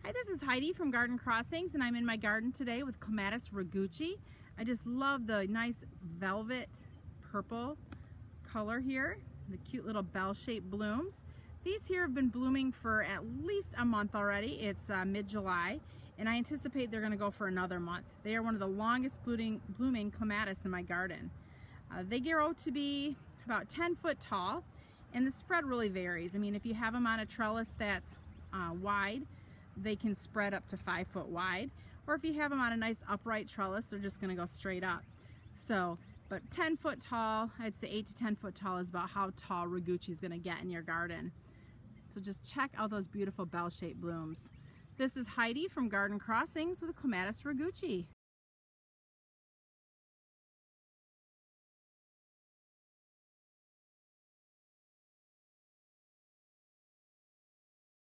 Hi, this is Heidi from Garden Crossings, and I'm in my garden today with Clematis Roguchi. I just love the nice velvet purple color here, the cute little bell-shaped blooms. These here have been blooming for at least a month already. It's mid-July, and I anticipate they're going to go for another month. They are one of the longest blooming clematis in my garden. They grow to be about 10 foot tall, and the spread really varies. I mean, if you have them on a trellis that's wide, they can spread up to 5 foot wide, or if you have them on a nice upright trellis, they're just going to go straight up. So, but 10 foot tall, I'd say 8 to 10 foot tall is about how tall Roguchi is going to get in your garden. So just check out those beautiful bell-shaped blooms. This is Heidi from Garden Crossings with Clematis Roguchi.